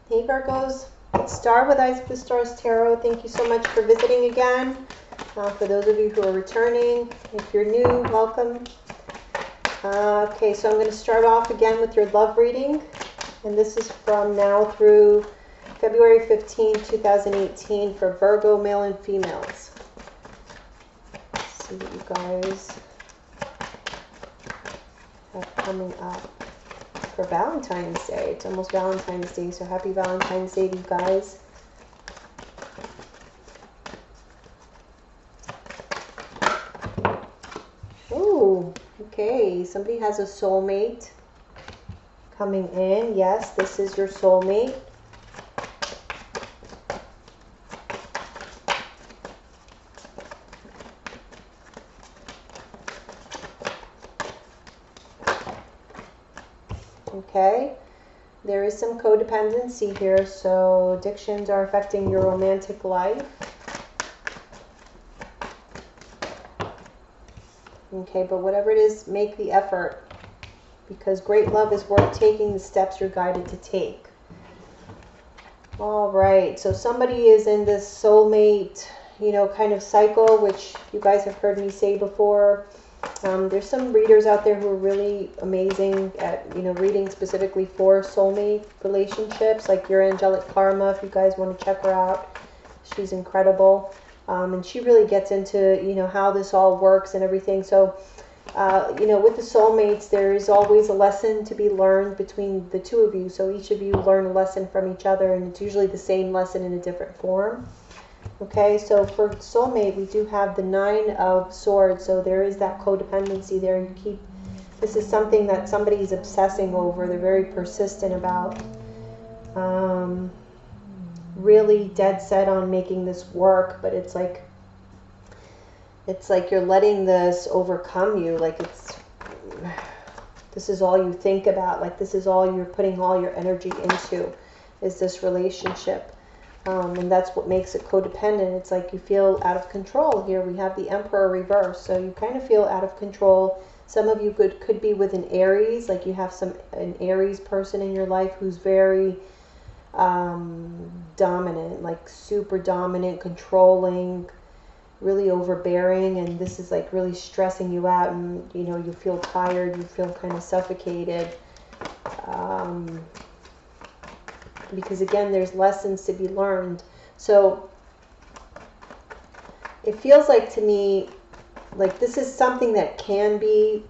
Hey Virgos, it's Star with Eyes of the Stars Tarot. Thank you so much for visiting again. For those of you who are returning, if you're new, welcome. Okay, so I'm going to start off again with your love reading. And this is from now through February 15, 2018 for Virgo male and females. Let's see what you guys have coming up for Valentine's Day. It's almost Valentine's Day, so happy Valentine's Day to you guys. Ooh, okay, somebody has a soulmate coming in. Yes, this is your soulmate. Okay, there is some codependency here, so addictions are affecting your romantic life. Okay, but whatever it is, make the effort, because great love is worth taking the steps you're guided to take. All right, so somebody is in this soulmate, kind of cycle, which you guys have heard me say before. There's some readers out there who are really amazing at, reading specifically for soulmate relationships, like your Angelic Karma, if you guys want to check her out. She's incredible. And she really gets into, how this all works and everything. So, with the soulmates, there is always a lesson to be learned between the two of you. So each of you learn a lesson from each other, and it's usually the same lesson in a different form. Okay, so for soulmate, we do have the 9 of Swords. So there is that codependency there. This is something that somebody is obsessing over. They're very persistent about. Really dead set on making this work, but it's like you're letting this overcome you. Like this is all you think about. Like this is all you're putting all your energy into, is this relationship. And that's what makes it codependent. It's like you feel out of control here. We have the Emperor reverse, so you kind of feel out of control. Some of you could be with an Aries, like you have an Aries person in your life who's very dominant, like super dominant, controlling, really overbearing, and this is like really stressing you out, and you feel tired, you feel kind of suffocated, because again, there's lessons to be learned. So it feels like to me like this is something that can be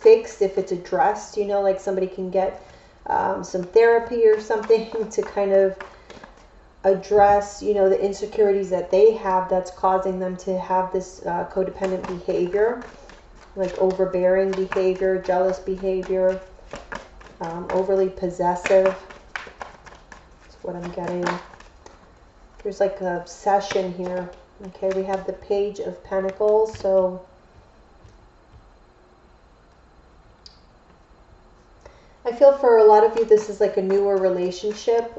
fixed if it's addressed, like somebody can get some therapy or something to kind of address, the insecurities that they have that's causing them to have this codependent behavior, like overbearing behavior, jealous behavior, overly possessive. That's what I'm getting. There's like an obsession here. Okay, we have the Page of Pentacles, so I feel for a lot of you this is like a newer relationship.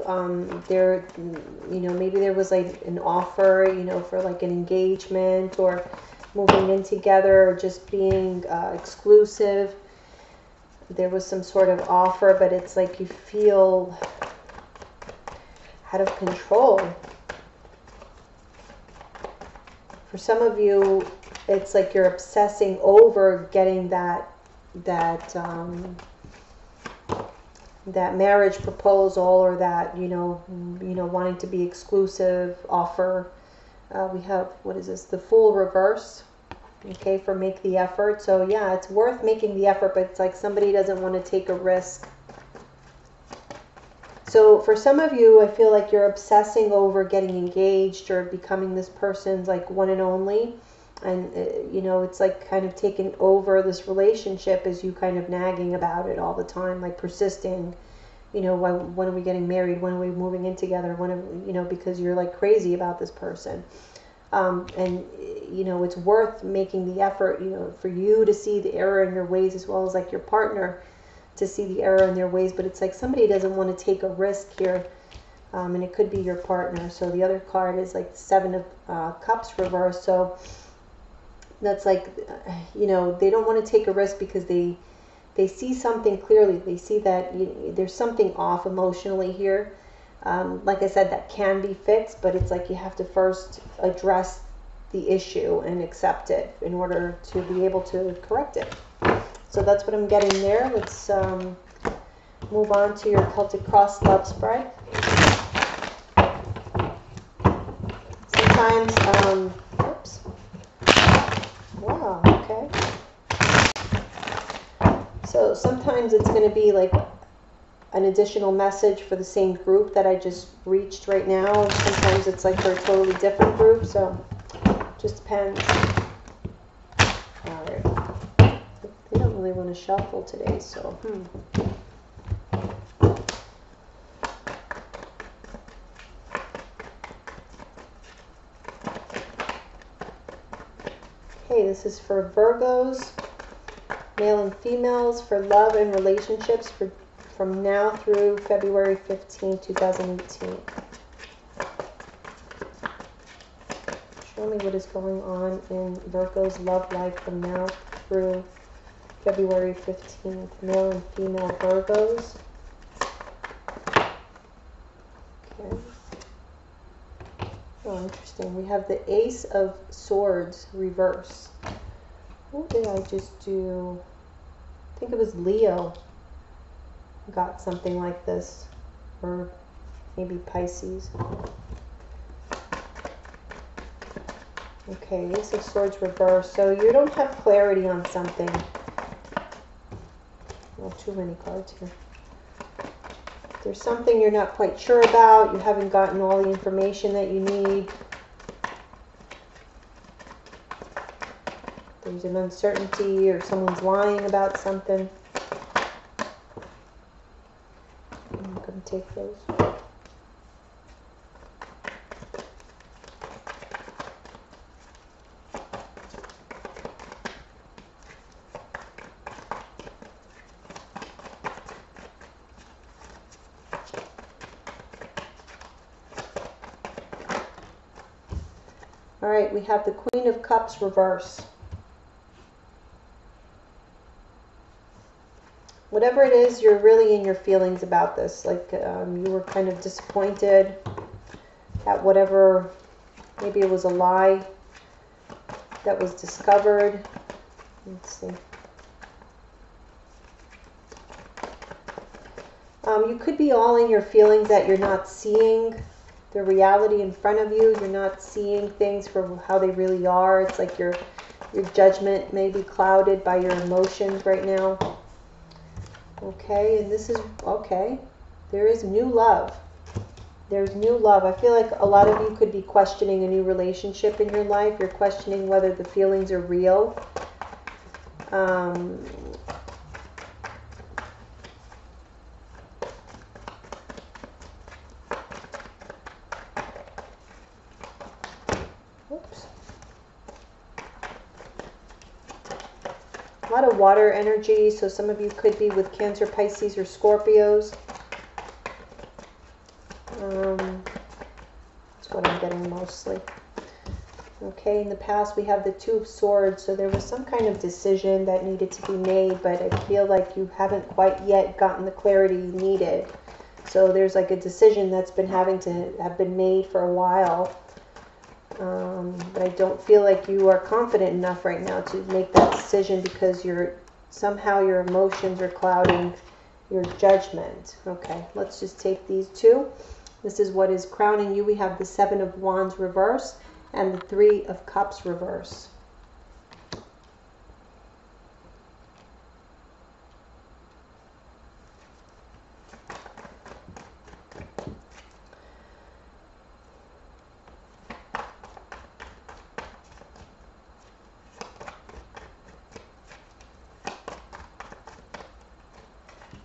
Maybe there was like an offer, for like an engagement or moving in together or just being exclusive. There was some sort of offer, but it's like you feel out of control. For some of you, it's like you're obsessing over getting that marriage proposal, or that wanting to be exclusive offer. We have, what is this, the Fool reverse. Okay, for make the effort. So yeah, it's worth making the effort, but it's like somebody doesn't want to take a risk. So for some of you, I feel like you're obsessing over getting engaged or becoming this person's like one and only. And, it's like kind of taking over this relationship as you kind of nagging about it all the time, like persisting, when are we getting married? When are we moving in together? Because you're like crazy about this person. And, it's worth making the effort, for you to see the error in your ways, as well as like your partner to see the error in their ways. But it's like somebody doesn't want to take a risk here. And it could be your partner. So the other card is like the 7 of Cups reversed. So that's like, they don't want to take a risk because they see something clearly. They see that there's something off emotionally here. Like I said, that can be fixed, but it's like you have to first address the issue and accept it in order to be able to correct it. So that's what I'm getting there. Let's move on to your Celtic Cross love spread. Sometimes, oops. Wow, okay. So sometimes it's going to be like an additional message for the same group that I just reached right now. And sometimes it's like for a totally different group, so just depends. Alright. They don't really want to shuffle today, so Okay, this is for Virgos, male and females, for love and relationships from now through February 15, 2018. Show me what is going on in Virgo's love life from now through February 15th. Male and female Virgos. Okay. Oh, interesting. We have the Ace of Swords reverse. What did I just do? I think it was Leo got something like this, or maybe Pisces. Okay, Ace of Swords reverse. So you don't have clarity on something. Oh, too many cards here. There's something you're not quite sure about. You haven't gotten all the information that you need. There's an uncertainty, or someone's lying about something. I'm going to take those. All right, we have the Queen of Cups reverse. Whatever it is, you're really in your feelings about this. Like you were kind of disappointed at whatever, maybe it was a lie that was discovered. Let's see. You could be all in your feelings that you're not seeing the reality in front of you. You're not seeing things for how they really are. It's like your judgment may be clouded by your emotions right now. Okay, and this is, okay, there is new love. There's new love. I feel like a lot of you could be questioning a new relationship in your life. You're questioning whether the feelings are real. A lot of water energy, so some of you could be with Cancer, Pisces, or Scorpios. That's what I'm getting mostly. Okay, in the past we have the Two of Swords, so there was some kind of decision that needed to be made, but I feel like you haven't quite yet gotten the clarity you needed. So there's like a decision that's been having to have been made for a while. But I don't feel like you are confident enough right now to make that decision because somehow your emotions are clouding your judgment. Okay, let's just take these two. This is what is crowning you. We have the Seven of Wands reverse and the Three of Cups reverse.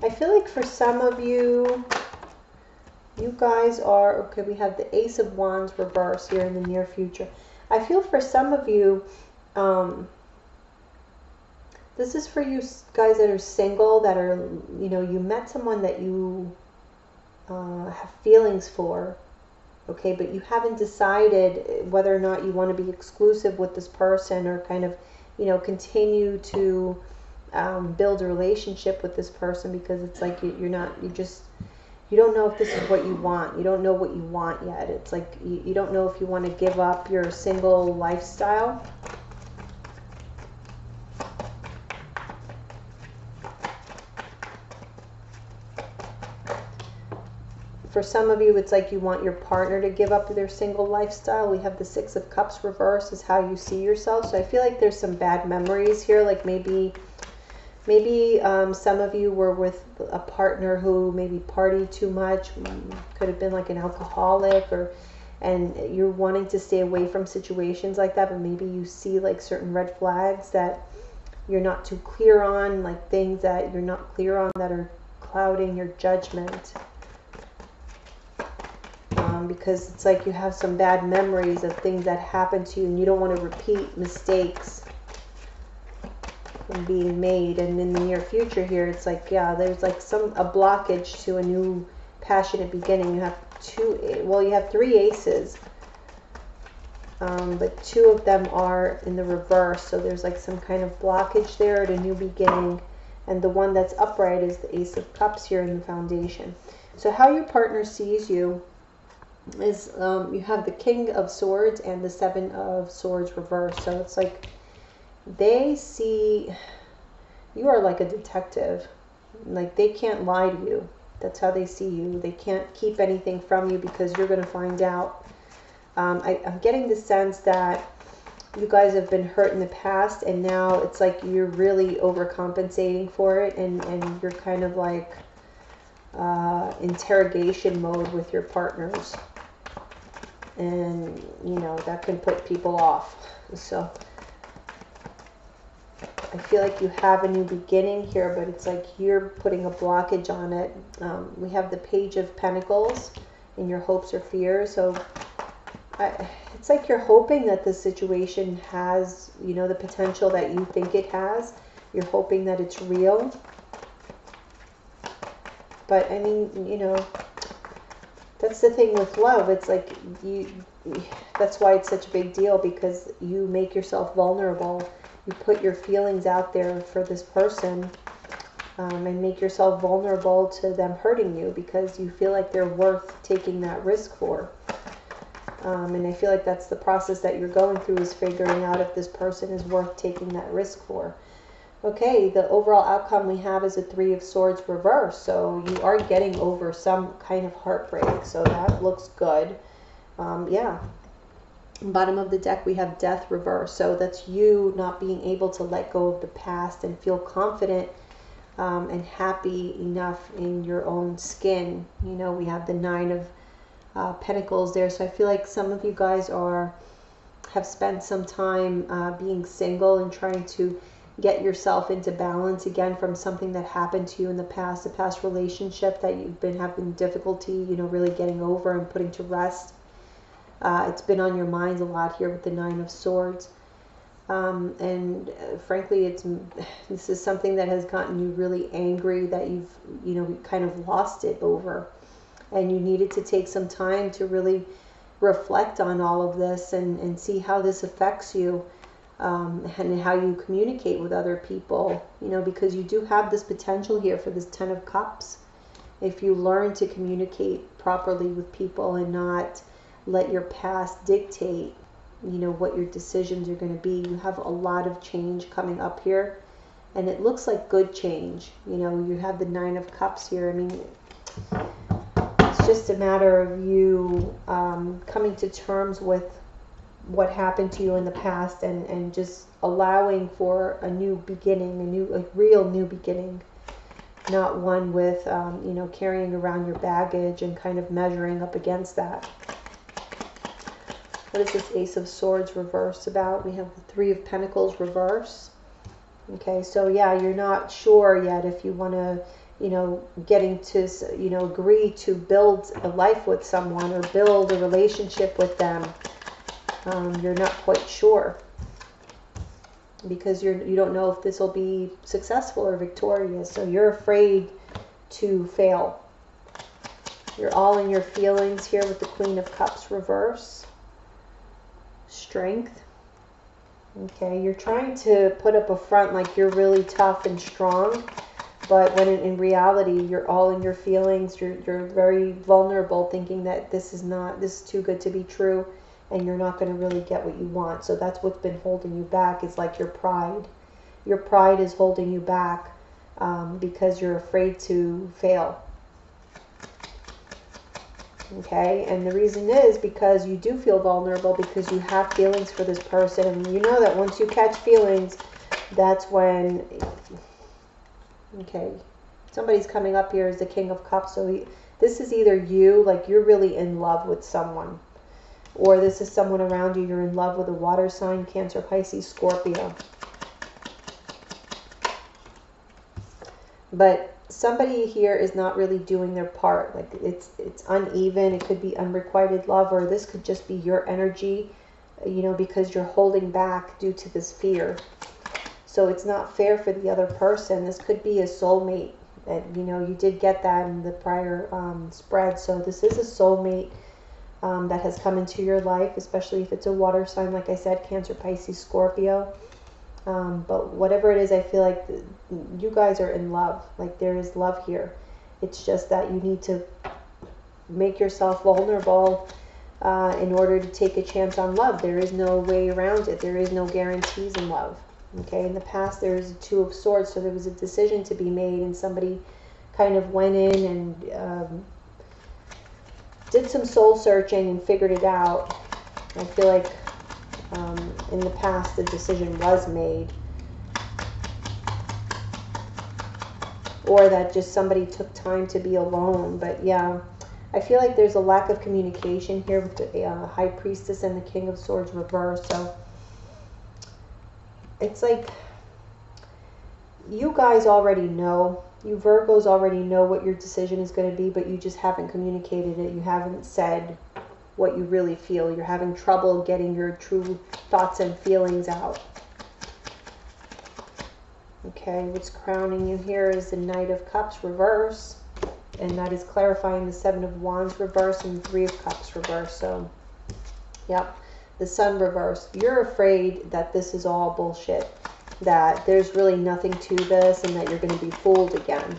I feel like for some of you, you guys are, okay, we have the Ace of Wands reverse here in the near future. I feel for some of you, this is for you guys that are single, that are, you know, you met someone that you have feelings for, okay, but you haven't decided whether or not you want to be exclusive with this person or kind of, you know, continue to build a relationship with this person, because it's like you're You don't know if this is what you want. You don't know what you want yet. It's like you don't know if you want to give up your single lifestyle. For some of you, it's like you want your partner to give up their single lifestyle. We have the Six of Cups reverse is how you see yourself. So I feel like there's some bad memories here. Like maybe some of you were with a partner who maybe partied too much. Could have been like an alcoholic, and you're wanting to stay away from situations like that. But maybe you see like certain red flags that you're not too clear on, like things that you're not clear on that are clouding your judgment. Because it's like you have some bad memories of things that happened to you and you don't want to repeat mistakes from being made. And in the near future here, it's like, yeah, there's like a blockage to a new passionate beginning. You have you have 3 aces, but 2 of them are in the reverse. So there's like some kind of blockage there at a new beginning. And the one that's upright is the Ace of Cups here in the foundation. So how your partner sees you is you have the King of Swords and the Seven of Swords reverse. So it's like they see you are like a detective. Like they can't lie to you. That's how they see you. They can't keep anything from you because you're going to find out. I'm getting the sense that you guys have been hurt in the past, and now it's like you're really overcompensating for it, and you're kind of like interrogation mode with your partners. And you know that can put people off. So I feel like you have a new beginning here, but it's like you're putting a blockage on it. We have the Page of Pentacles in your hopes or fears. So it's like you're hoping that the situation has, you know, the potential that you think it has. You're hoping that it's real. But I mean, you know, that's the thing with love. It's like that's why it's such a big deal, because you make yourself vulnerable. You put your feelings out there for this person, and make yourself vulnerable to them hurting you because you feel like they're worth taking that risk for. And I feel like that's the process that you're going through, is figuring out if this person is worth taking that risk for. Okay, the overall outcome we have is a 3 of Swords reverse. So you are getting over some kind of heartbreak. So that looks good. Yeah. Bottom of the deck, we have Death reverse. So that's you not being able to let go of the past and feel confident and happy enough in your own skin. You know, we have the 9 of Pentacles there. So I feel like some of you guys have spent some time being single and trying to get yourself into balance again from something that happened to you in the past, a past relationship that you've been having difficulty, you know, really getting over and putting to rest. It's been on your minds a lot here with the 9 of Swords. And frankly, this is something that has gotten you really angry, that you've, you know, kind of lost it over. And you needed to take some time to really reflect on all of this and see how this affects you. And how you communicate with other people, you know, because you do have this potential here for this 10 of Cups. If you learn to communicate properly with people and not let your past dictate, you know, what your decisions are going to be, you have a lot of change coming up here. And it looks like good change. You know, you have the 9 of Cups here. I mean, it's just a matter of you coming to terms with what happened to you in the past and just allowing for a new beginning, a real new beginning, not one with, you know, carrying around your baggage and kind of measuring up against that. What is this Ace of Swords reverse about? We have the 3 of Pentacles reverse. Okay, so yeah, you're not sure yet if you want to, you know, getting to, you know, agree to build a life with someone or build a relationship with them. You're not quite sure because you don't know if this will be successful or victorious. So you're afraid to fail. You're all in your feelings here with the Queen of Cups reverse. Strength. Okay, you're trying to put up a front like you're really tough and strong, but when in reality you're all in your feelings, you're very vulnerable, thinking that this is too good to be true, and you're not going to really get what you want. So that's what's been holding you back, is like your pride. Your pride is holding you back because you're afraid to fail. Okay, and the reason is because you do feel vulnerable, because you have feelings for this person, and you know that once you catch feelings, that's when, okay, somebody's coming up here as the King of Cups. So this is either you, like you're really in love with someone, or this is someone around you. You're in love with a water sign, Cancer, Pisces, Scorpio. But somebody here is not really doing their part. Like it's uneven. It could be unrequited love, or this could just be your energy, you know, because you're holding back due to this fear. So it's not fair for the other person. This could be a soulmate. And, you know, you did get that in the prior spread. So this is a soulmate that has come into your life, especially if it's a water sign, like I said, Cancer, Pisces, Scorpio. But whatever it is, I feel like you guys are in love. Like there is love here. It's just that you need to make yourself vulnerable in order to take a chance on love. There is no way around it. There is no guarantees in love. Okay, in the past there was a Two of Swords, so there was a decision to be made, and somebody kind of went in and did some soul searching and figured it out. I feel like in the past the decision was made, or that just somebody took time to be alone. But yeah, I feel like there's a lack of communication here with the High Priestess and the King of Swords reversed. So it's like you guys already know, you Virgos already know what your decision is going to be, but you just haven't communicated it. You haven't said what you really feel. You're having trouble getting your true thoughts and feelings out. Okay, what's crowning you here is the Knight of Cups reverse, and that is clarifying the Seven of Wands reverse and Three of Cups reverse. So, yep. The Sun reverse. You're afraid that this is all bullshit, that there's really nothing to this, and that you're going to be fooled again.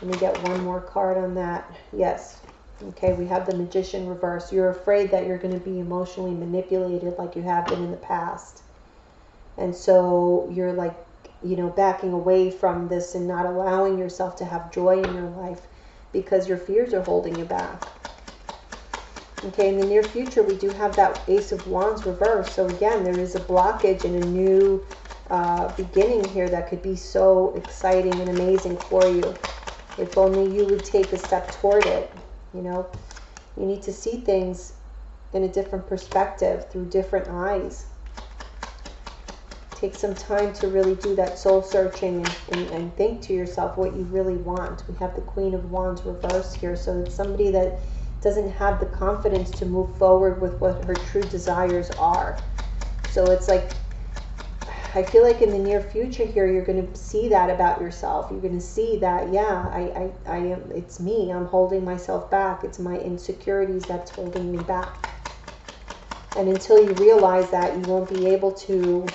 Let me get one more card on that. Yes. Okay, we have the Magician reverse. You're afraid that you're going to be emotionally manipulated like you have been in the past. And so you're like, you know, backing away from this and not allowing yourself to have joy in your life because your fears are holding you back. Okay, in the near future, we do have that Ace of Wands reversed. So again, there is a blockage and a new beginning here that could be so exciting and amazing for you. If only you would take a step toward it. You know, you need to see things in a different perspective, through different eyes. Take some time to really do that soul searching and think to yourself what you really want. We have the Queen of Wands reversed here. So it's somebody that doesn't have the confidence to move forward with what her true desires are. So it's like, I feel like in the near future here, you're going to see that about yourself. You're going to see that, yeah, I am, it's me. I'm holding myself back. It's my insecurities that's holding me back. And until you realize that, you won't be able to,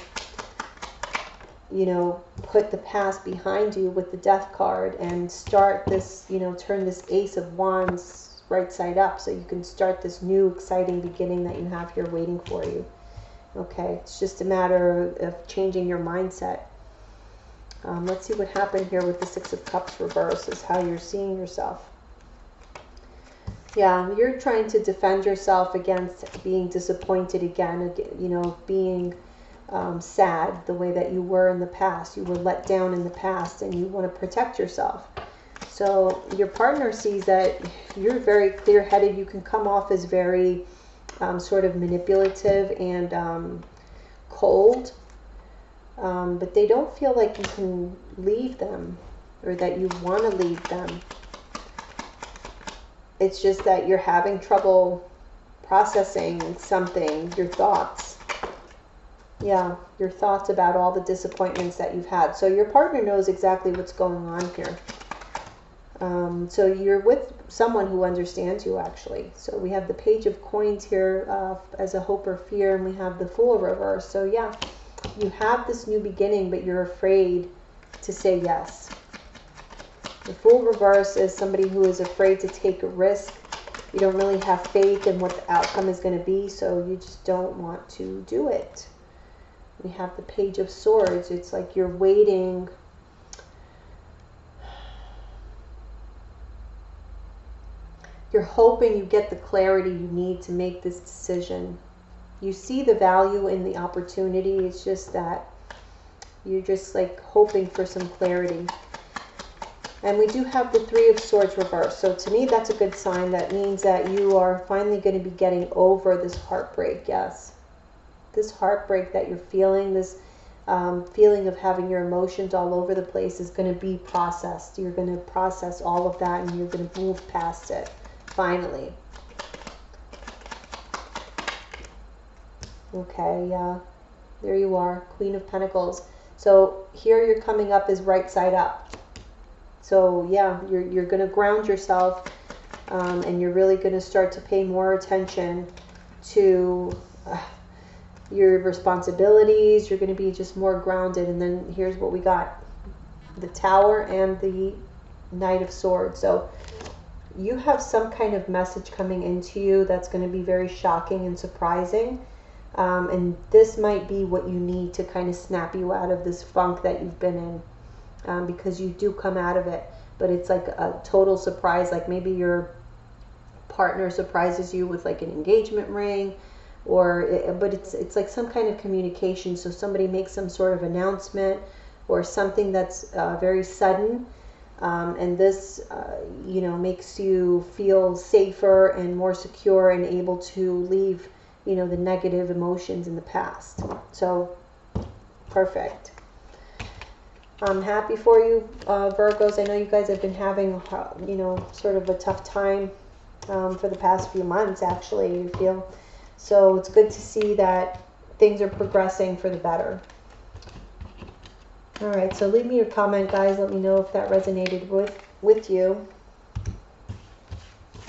you know, put the past behind you with the Death card and start this, you know, turn this Ace of Wands right side up, so you can start this new exciting beginning that you have here waiting for you. Okay, it's just a matter of changing your mindset. Let's see what happened here with the Six of Cups reverse, is how you're seeing yourself. Yeah, you're trying to defend yourself against being disappointed again, you know, being sad the way that you were in the past. You were let down in the past, and you want to protect yourself. So your partner sees that you're very clear-headed. You can come off as very sort of manipulative and cold, but they don't feel like you can leave them, or that you want to leave them. It's just that you're having trouble processing something, your thoughts. Yeah, your thoughts about all the disappointments that you've had. So your partner knows exactly what's going on here. So you're with someone who understands you, actually. So we have the Page of Coins here as a hope or fear, and we have the Fool reverse. So yeah, you have this new beginning, but you're afraid to say yes. The Fool reverse is somebody who is afraid to take a risk. You don't really have faith in what the outcome is going to be, so you just don't want to do it. We have the Page of Swords. It's like you're waiting. You're hoping you get the clarity you need to make this decision. You see the value in the opportunity. It's just that you're just like hoping for some clarity. And we do have the Three of Swords reversed. So to me, that's a good sign. That means that you are finally going to be getting over this heartbreak. Yes. This heartbreak that you're feeling, this feeling of having your emotions all over the place is going to be processed. You're going to process all of that and you're going to move past it. Finally. Okay, there you are, Queen of Pentacles. So here you're coming up as right side up. So yeah, you're going to ground yourself, and you're really going to start to pay more attention to your responsibilities. You're going to be just more grounded. And then here's what we got. The Tower and the Knight of Swords. So you have some kind of message coming into you that's going to be very shocking and surprising. And this might be what you need to kind of snap you out of this funk that you've been in. Because you do come out of it, but it's like a total surprise. Like maybe your partner surprises you with like an engagement ring, but it's like some kind of communication. So somebody makes some sort of announcement or something that's very sudden, and this makes you feel safer and more secure and able to leave the negative emotions in the past. So perfect. I'm happy for you, Virgos. I know you guys have been having, sort of a tough time for the past few months, actually, you feel. So it's good to see that things are progressing for the better. All right, so leave me your comment, guys. Let me know if that resonated with you.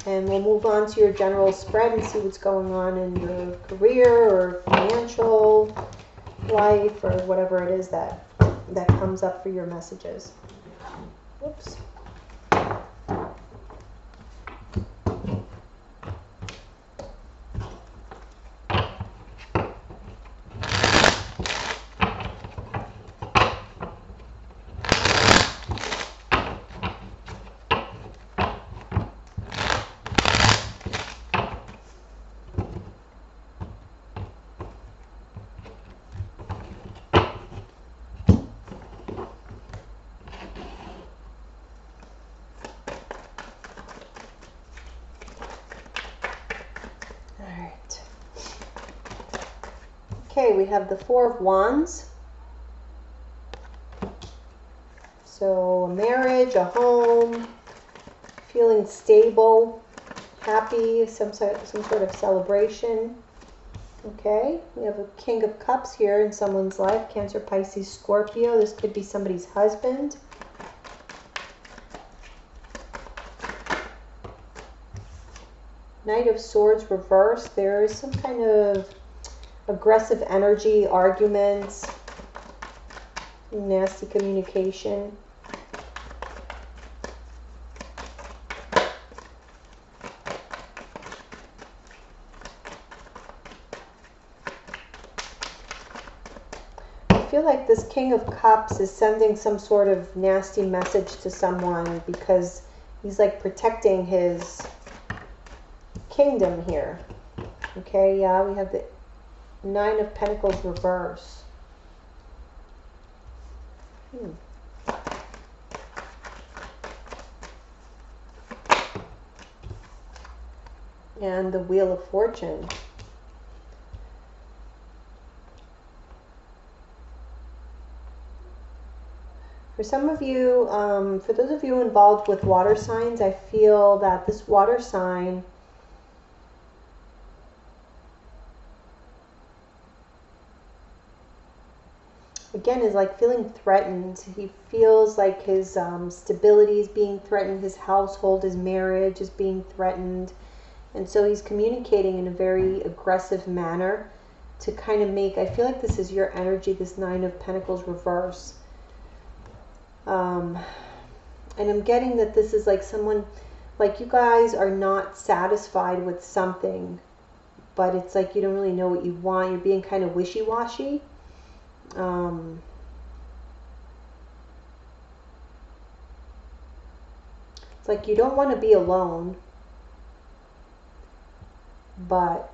And we'll move on to your general spread and see what's going on in your career or financial life or whatever it is that comes up for your messages. Whoops. Okay, we have the Four of Wands. So a marriage, a home, feeling stable, happy, some sort of celebration. Okay, we have a King of Cups here in someone's life. Cancer, Pisces, Scorpio. This could be somebody's husband. Knight of Swords reversed. There is some kind of aggressive energy, arguments, nasty communication. I feel like this King of Cups is sending some sort of nasty message to someone because he's like protecting his kingdom here. Okay, yeah, we have the Nine of Pentacles reverse. And the Wheel of Fortune. For some of you, for those of you involved with water signs, I feel that this water sign again is like feeling threatened. He feels like his stability is being threatened, his household, his marriage is being threatened, and so he's communicating in a very aggressive manner to kind of make, I feel like this is your energy, this Nine of Pentacles reverse. And I'm getting that this is like someone, like you guys are not satisfied with something, but it's like you don't really know what you want. You're being kind of wishy-washy. It's like you don't want to be alone, but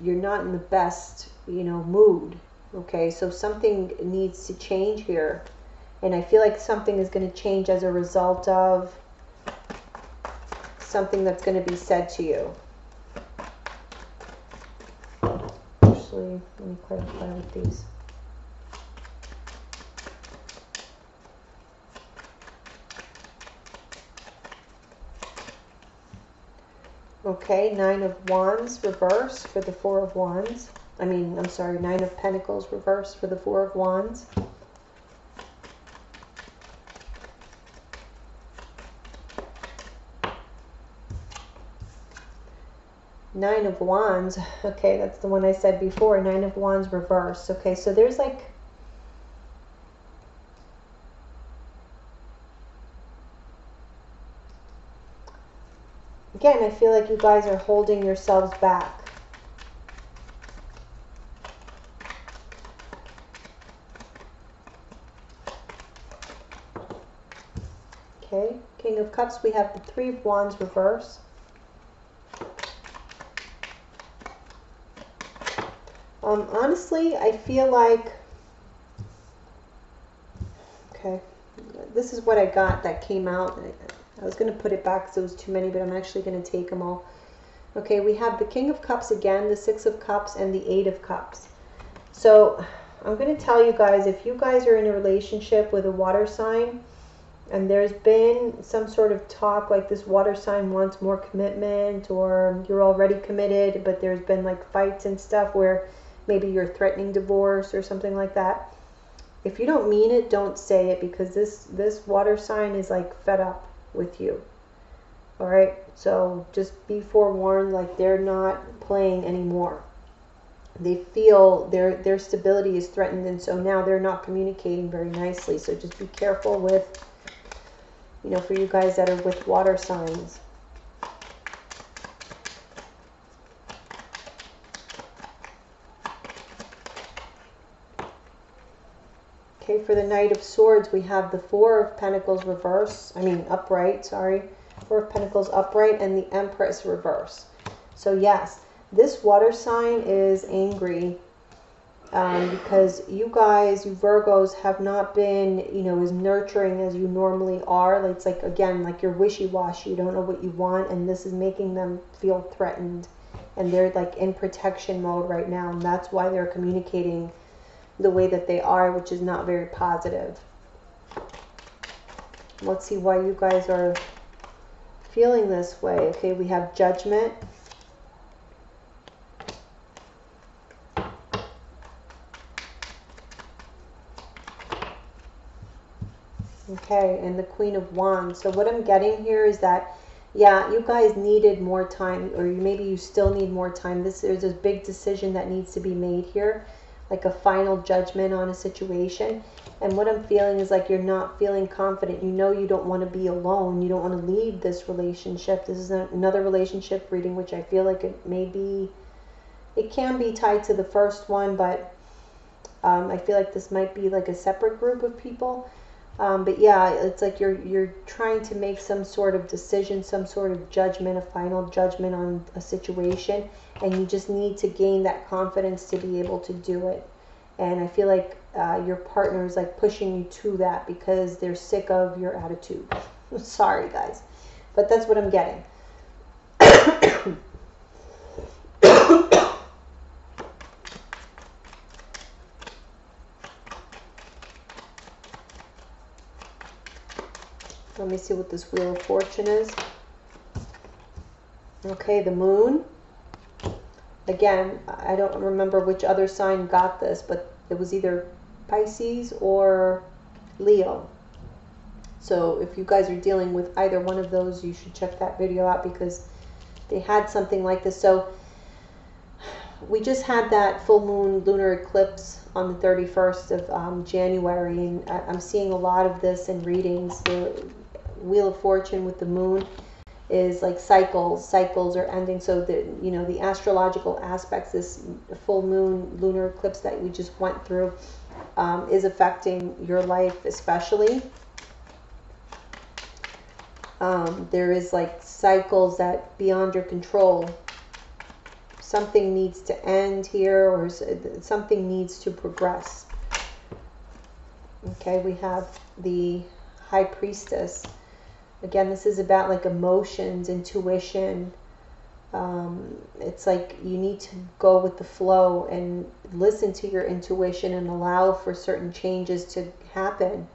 you're not in the best, mood. Okay, so something needs to change here. And I feel like something is going to change as a result of something that's going to be said to you. Actually, let me clarify with these. Okay, Nine of Wands reverse for the Four of Wands. I'm sorry, Nine of Pentacles reverse for the Four of Wands. Nine of Wands. Okay, that's the one I said before. Nine of Wands reverse. Okay, so there's like... Again, I feel like you guys are holding yourselves back. Okay, King of Cups, we have the Three of Wands reverse. Honestly, I feel like, okay, this is what I got that came out. I was going to put it back because it was too many, but I'm actually going to take them all. Okay, we have the King of Cups again, the Six of Cups, and the Eight of Cups. So I'm going to tell you guys, if you guys are in a relationship with a water sign, and there's been some sort of talk like this water sign wants more commitment, or you're already committed, but there's been like fights and stuff where maybe you're threatening divorce or something like that. If you don't mean it, don't say it, because this water sign is like fed up with you. All right, so just be forewarned, like they're not playing anymore. They feel their stability is threatened, and so now they're not communicating very nicely. So just be careful with, for you guys that are with water signs. Okay, for the Knight of Swords, we have the Four of Pentacles upright, sorry. Four of Pentacles upright, and the Empress reverse. So yes, this water sign is angry because you guys, you Virgos, have not been, as nurturing as you normally are. It's like, again, like you're wishy-washy. You don't know what you want, and this is making them feel threatened. And they're like in protection mode right now, and that's why they're communicating the way that they are, which is not very positive. Let's see why you guys are feeling this way. Okay, we have Judgment. Okay, and the Queen of Wands. So what I'm getting here is that, yeah, you guys needed more time, or maybe you still need more time. There's a big decision that needs to be made here, like a final judgment on a situation. And what I'm feeling is like you're not feeling confident. You don't want to be alone. You don't want to leave this relationship. This is another relationship reading, which I feel like it can be tied to the first one, but I feel like this might be like a separate group of people. But yeah, it's like you're trying to make some sort of decision, some sort of judgment, a final judgment on a situation, and you just need to gain that confidence to be able to do it. And I feel like your partner is like pushing you to that because they're sick of your attitude. Sorry, guys, but that's what I'm getting. Let me see what this Wheel of Fortune is. Okay, the Moon. Again, I don't remember which other sign got this, but it was either Pisces or Leo. So if you guys are dealing with either one of those, you should check that video out because they had something like this. So we just had that full moon lunar eclipse on the 31st of January, and I'm seeing a lot of this in readings. The Wheel of Fortune with the moon is like cycles are ending. So the, you know, the astrological aspects, this full moon lunar eclipse that we just went through, is affecting your life especially. There is like cycles that beyond your control. Something needs to end here, or something needs to progress. Okay, we have the High Priestess. Again, this is about like emotions, intuition. It's like you need to go with the flow and listen to your intuition and allow for certain changes to happen.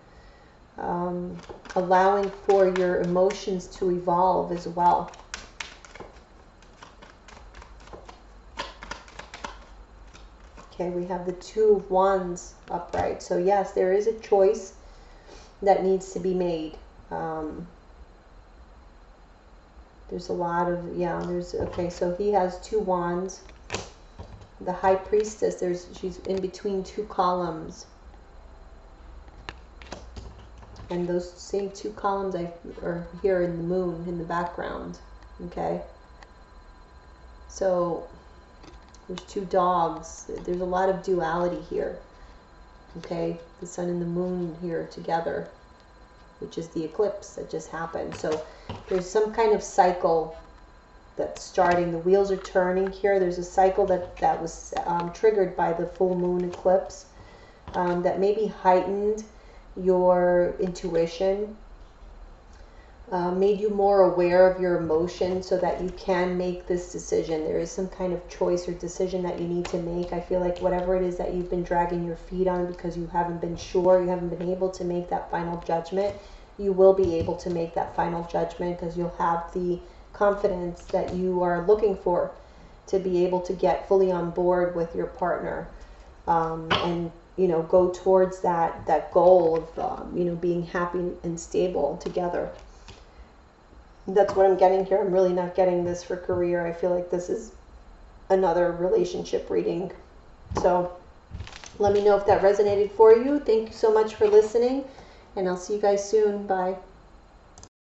Allowing for your emotions to evolve as well. Okay, we have the Two of Wands upright. So yes, there is a choice that needs to be made. There's a lot of, yeah, there's, okay, so he has two wands. The High Priestess, she's in between two columns. And those same two columns are here in the moon in the background. Okay. So there's two dogs. There's a lot of duality here. Okay. The sun and the moon here together, which is the eclipse that just happened. So there's some kind of cycle that's starting. The wheels are turning here. There's a cycle that was triggered by the full moon eclipse that maybe heightened your intuition, made you more aware of your emotions so that you can make this decision. There is some kind of choice or decision that you need to make. I feel like whatever it is that you've been dragging your feet on because you haven't been sure, you haven't been able to make that final judgment, you will be able to make that final judgment because you'll have the confidence that you are looking for to be able to get fully on board with your partner, and you know, go towards that goal of you know, being happy and stable together. That's what I'm getting here. I'm really not getting this for career. I feel like this is another relationship reading. So let me know if that resonated for you. Thank you so much for listening, and I'll see you guys soon. Bye.